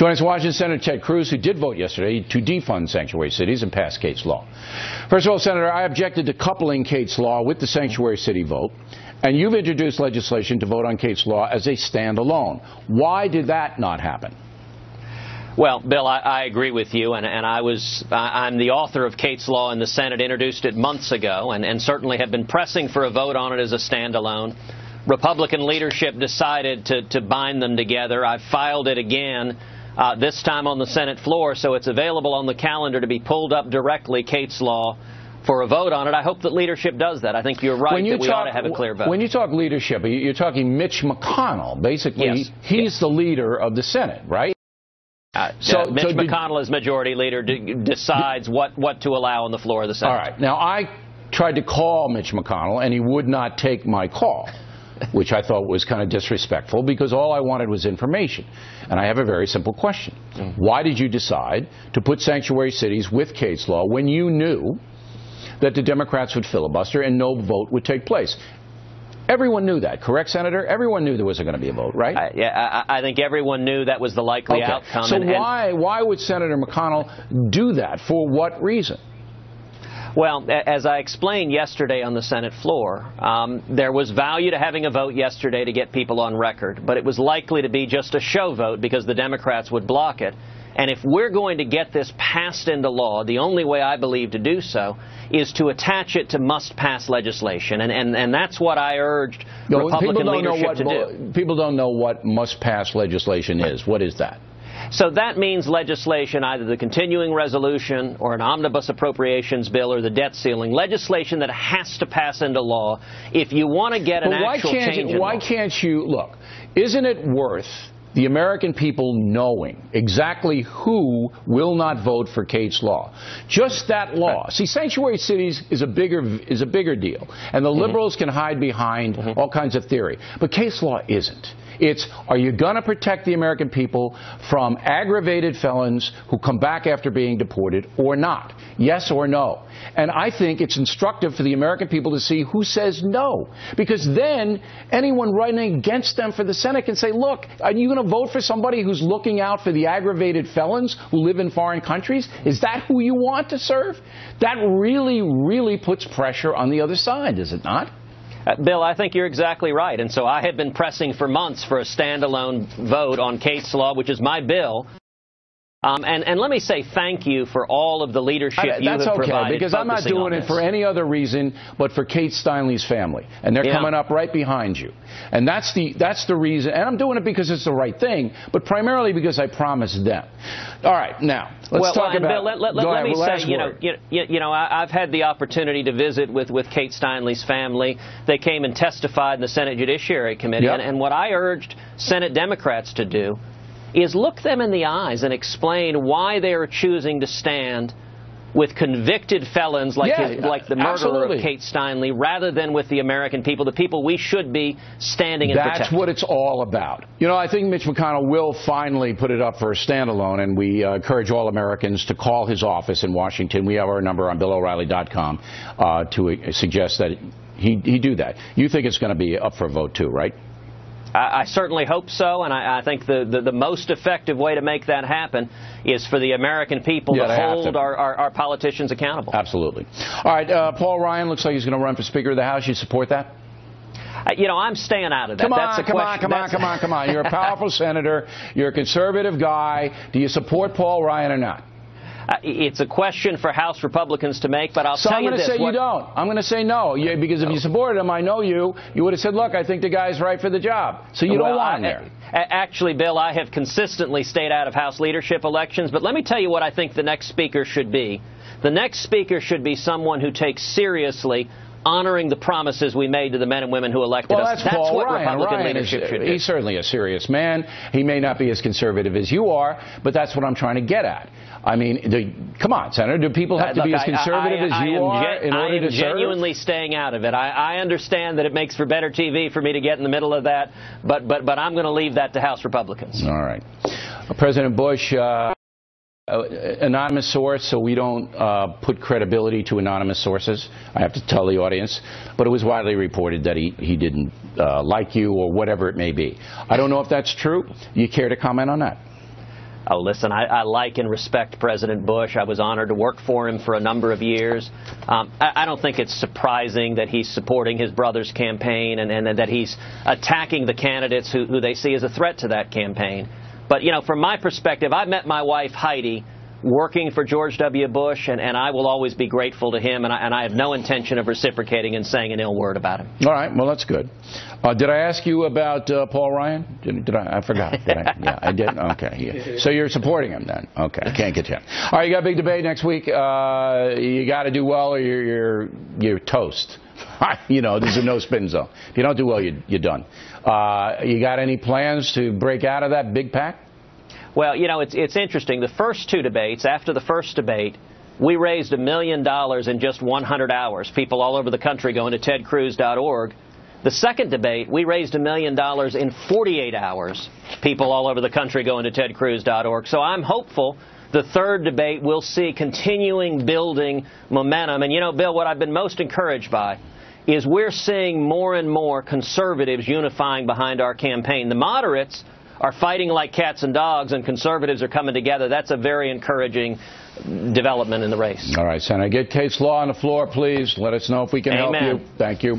Joining us in Washington, Senator Ted Cruz, who did vote yesterday to defund sanctuary cities and pass Kate's law. First of all, Senator, I objected to coupling Kate's law with the sanctuary city vote, and you've introduced legislation to vote on Kate's law as a standalone. Why did that not happen? Well, Bill, I agree with you, and I'm the author of Kate's Law in the Senate, introduced it months ago, and certainly have been pressing for a vote on it as a standalone. Republican leadership decided to bind them together. I filed it again, this time on the Senate floor, so it's available on the calendar to be pulled up directly, Kate's Law, for a vote on it. I hope that leadership does that. I think you're right that we ought to have a clear vote. When you talk leadership, you're talking Mitch McConnell. Basically, yes. He's the leader of the Senate, right? Mitch McConnell, as majority leader, decides what to allow on the floor of the Senate. All right. Now, I tried to call Mitch McConnell, and he would not take my call, which I thought was kind of disrespectful, because all I wanted was information. And I have a very simple question. Why did you decide to put sanctuary cities with Kate's Law when you knew that the Democrats would filibuster and no vote would take place? Everyone knew that, correct, Senator? Everyone knew there wasn't going to be a vote, right? I think everyone knew that was the likely outcome. So why would Senator McConnell do that? For what reason? Well, as I explained yesterday on the Senate floor, there was value to having a vote yesterday to get people on record, but it was likely to be just a show vote because the Democrats would block it. And if we're going to get this passed into law, the only way I believe to do so is to attach it to must-pass legislation. And that's what I urged Republican leadership to do. People don't know what must-pass legislation is. What is that? So that means legislation, either the continuing resolution or an omnibus appropriations bill or the debt ceiling, legislation that has to pass into law if you want to get an actual change in law. Why can't you, look, isn't it worth the American people knowing exactly who will not vote for Kate's Law? Just that law. See, sanctuary cities is a bigger deal, and the liberals can hide behind all kinds of theory. But Kate's Law isn't. It's, are you going to protect the American people from aggravated felons who come back after being deported or not? Yes or no? And I think it's instructive for the American people to see who says no, because then anyone running against them for the Senate can say, look, are you going to vote for somebody who's looking out for the aggravated felons who live in foreign countries? Is that who you want to serve? That really, really puts pressure on the other side, does it not? Bill, I think you're exactly right. And so I have been pressing for months for a standalone vote on Kate's Law, which is my bill. And let me say thank you for all of the leadership you have provided. That's okay, because I'm not doing it for any other reason but for Kate Steinle's family. And they're coming up right behind you. And that's the reason. And I'm doing it because it's the right thing, but primarily because I promised them. All right, now, let's talk about... Bill, let me say, I've had the opportunity to visit with Kate Steinle's family. They came and testified in the Senate Judiciary Committee. Yep. And what I urged Senate Democrats to do is look them in the eyes and explain why they are choosing to stand with convicted felons like the murderer of Kate Steinle rather than with the American people, the people we should be standing and protecting. That's what it's all about. You know, I think Mitch McConnell will finally put it up for a standalone, and we encourage all Americans to call his office in Washington. We have our number on BillO'Reilly.com to suggest that he do that. You think it's going to be up for a vote too, right? I certainly hope so, and I think the most effective way to make that happen is for the American people to hold our politicians accountable. Absolutely. All right, Paul Ryan looks like he's going to run for Speaker of the House. You support that? I'm staying out of that. Come on. You're a powerful senator. You're a conservative guy. Do you support Paul Ryan or not? It's a question for House Republicans to make, but I'll tell you this. So I'm going to say you don't. I'm going to say no, because if you supported him, I know you would have said, look, I think the guy's right for the job. So you don't want him there. Actually, Bill, I have consistently stayed out of House leadership elections, but let me tell you what I think the next speaker should be. The next speaker should be someone who takes seriously honoring the promises we made to the men and women who elected us. That's what Republican leadership should do. He's certainly a serious man. He may not be as conservative as you are, but that's what I'm trying to get at. I mean, come on, Senator, do people have to be as conservative as you are in order to serve? I am genuinely staying out of it. I understand that it makes for better TV for me to get in the middle of that, but I'm going to leave that to House Republicans. All right. President Bush, anonymous source, so we don't put credibility to anonymous sources. I have to tell the audience. But it was widely reported that he didn't like you or whatever it may be. I don't know if that's true. You care to comment on that? Oh, listen, I like and respect President Bush. I was honored to work for him for a number of years. I don't think it's surprising that he's supporting his brother's campaign and that he's attacking the candidates who they see as a threat to that campaign. But, you know, from my perspective, I met my wife, Heidi, working for George W. Bush, and I will always be grateful to him, and I have no intention of reciprocating and saying an ill word about him. All right, well, that's good. Did I ask you about Paul Ryan? Did I? I forgot. Did I? Yeah, I did. Okay. Yeah. So you're supporting him then? Okay. Can't get you. All right, you got a big debate next week. You got to do well, or you're toast. You know, there's a no spin zone. If you don't do well, you're done. You got any plans to break out of that big pack? Well, you know, it's interesting. The first two debates, after the first debate, we raised $1 million in just 100 hours. People all over the country going to tedcruz.org. The second debate, we raised $1 million in 48 hours. People all over the country going to tedcruz.org. So I'm hopeful the third debate will see continuing building momentum. And, you know, Bill, what I've been most encouraged by is we're seeing more and more conservatives unifying behind our campaign. The moderates are fighting like cats and dogs, and conservatives are coming together. That's a very encouraging development in the race. All right, Senator. Get Kate's Law on the floor, please. Let us know if we can help you. Thank you.